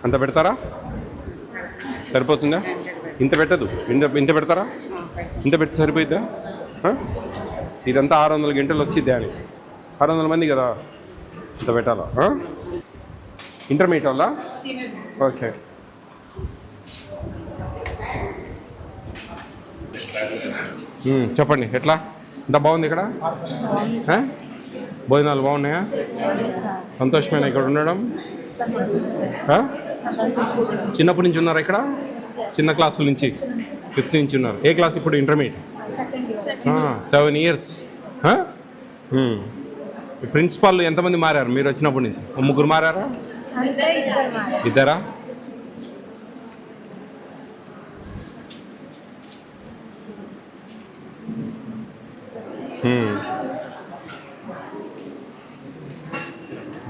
అంత పెడతారా? సరిపోతుందా? ఇంత పెట్టదు. ఇంత పెడతారా? ఇంత పెడితే సరిపోయిద్దా? ఇదంతా 600 గంటలు వచ్చిద్ది అని 600 మంది కదా, ఇంత పెట్టాలా? ఇంటర్మీడియట్ వాళ్ళ? ఓకే. చెప్పండి, ఎట్లా ఇంత బాగుంది ఇక్కడ? భోజనాలు బాగున్నాయా? సంతోషమేనా ఇక్కడ ఉండడం? చిన్నప్పటి నుంచి ఉన్నారా ఇక్కడ? చిన్న క్లాసుల నుంచి, 5th నుంచి ఉన్నారు. ఏ క్లాస్ ఇప్పుడు? ఇంటర్మీడియట్. 7 years. ప్రిన్సిపాల్ ఎంతమంది మారారు మీరు వచ్చినప్పటి నుంచి? 3 మారారా? 2?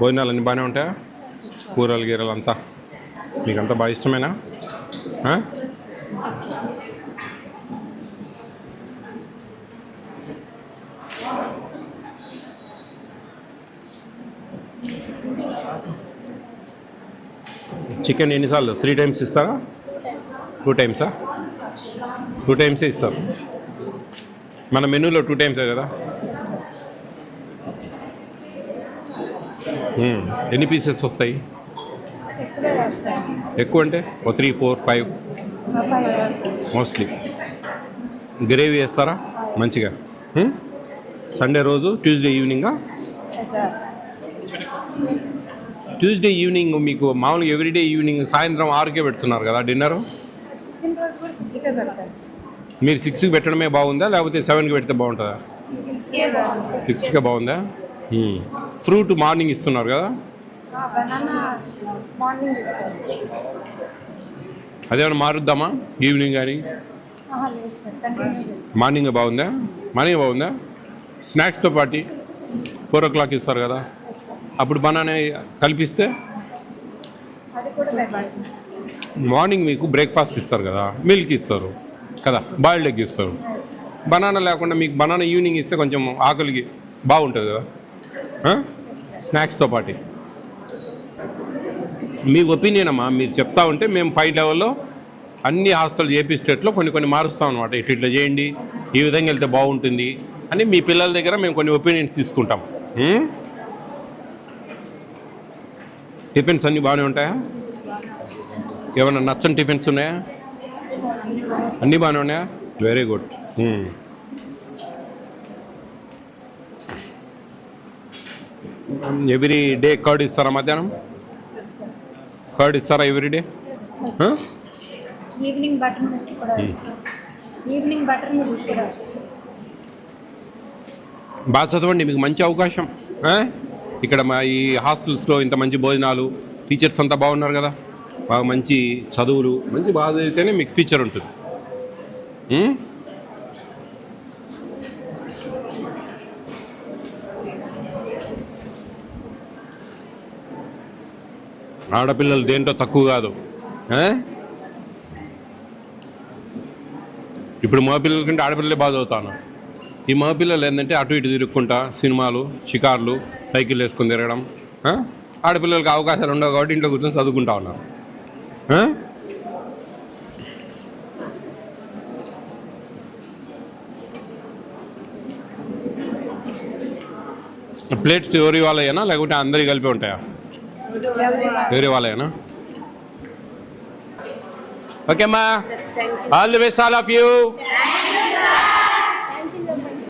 భోజనాలు అన్నీ బాగానే ఉంటాయా? కూరలు గీరలు అంతా మీకంతా బాగా ఇష్టమేనా? చికెన్ ఎన్నిసార్లు? 3 times ఇస్తారా? 2 times? 2 times ఇస్తారు. మన మెనూలో 2 times కదా. ఎన్ని పీసెస్ వస్తాయి? ఎక్కువ అంటే 3, 4, 5 మోస్ట్లీ. గ్రేవీ వేస్తారా మంచిగా? సండే రోజు ట్యూస్డే ఈవినింగా? ట్యూస్డే ఈవినింగ్ మీకు మామూలుగా ఎవ్రీడే ఈవినింగ్ సాయంత్రం 6కే పెడుతున్నారు కదా డిన్నరు. మీరు 6కి పెట్టడమే బాగుందా లేకపోతే 7కి పెడితే బాగుంటుందా? 6కే బాగుందా? ఫ్రూట్ మార్నింగ్ ఇస్తున్నారు కదా, అదేమైనా మారుద్దామా ఈవినింగ్ కానీ? మార్నింగ్ బాగుందా? మార్నింగ్ బాగుందా? స్నాక్స్తో పాటు 4 o'clock ఇస్తారు కదా, అప్పుడు బనానా కల్పిస్తే? మార్నింగ్ మీకు బ్రేక్ఫాస్ట్ ఇస్తారు కదా, మిల్క్ ఇస్తారు కదా, బాయిల్డ్ ఎగ్ ఇస్తారు. బనానా లేకుండా మీకు బనానా ఈవినింగ్ ఇస్తే కొంచెం ఆకలికి బాగుంటుంది కదా స్నాక్స్తో పాటు. మీ ఒపీనియన్ అమ్మా, మీరు చెప్తా ఉంటే మేము 5 లెవెల్లో అన్ని హాస్టల్ ఏపీ స్టేట్లో కొన్ని మారుస్తాం అనమాట. ఇట్లా చేయండి, ఈ విధంగా వెళ్తే బాగుంటుంది అని మీ పిల్లల దగ్గర మేము కొన్ని ఒపీనియన్స్ తీసుకుంటాం. టిఫిన్స్ అన్నీ బాగానే ఉంటాయా? ఏమైనా నచ్చని టిఫిన్స్ ఉన్నాయా? అన్నీ బాగానే ఉన్నాయా? Very good. Every day curd ఇస్తారా? మధ్యాహ్నం కర్డ్ ఇస్తారా every day? Evening butter milk కూడా బాగా చదవండి, మీకు మంచి అవకాశం. ఇక్కడ మా ఈ హాస్టల్స్లో ఇంత మంచి భోజనాలు, టీచర్స్ అంతా బాగున్నారు కదా, బాగా మంచి చదువులు, మంచి బాగా చదివితేనే మీకు ఫ్యూచర్ ఉంటుంది. ఆడపిల్లలు దేంట్లో తక్కువ కాదు. ఇప్పుడు మగపిల్లల కంటే ఆడపిల్లలే బాగా చదువుతాను. ఈ మగపిల్లలు ఏంటంటే అటు ఇటు తిరుక్కుంటా సినిమాలు, షికార్లు, సైకిల్ వేసుకొని తిరగడం. ఆడపిల్లలకి అవకాశాలు ఉండవు కాబట్టి ఇంట్లో కూర్చొని చదువుకుంటా ఉన్నారు. ప్లేట్స్ ఎవరి వాళ్ళేనా లేకపోతే అందరికి కలిపి ఉంటాయా? ఎవరి వాళ్ళేనా? ఓకే అమ్మా, all the best all of you.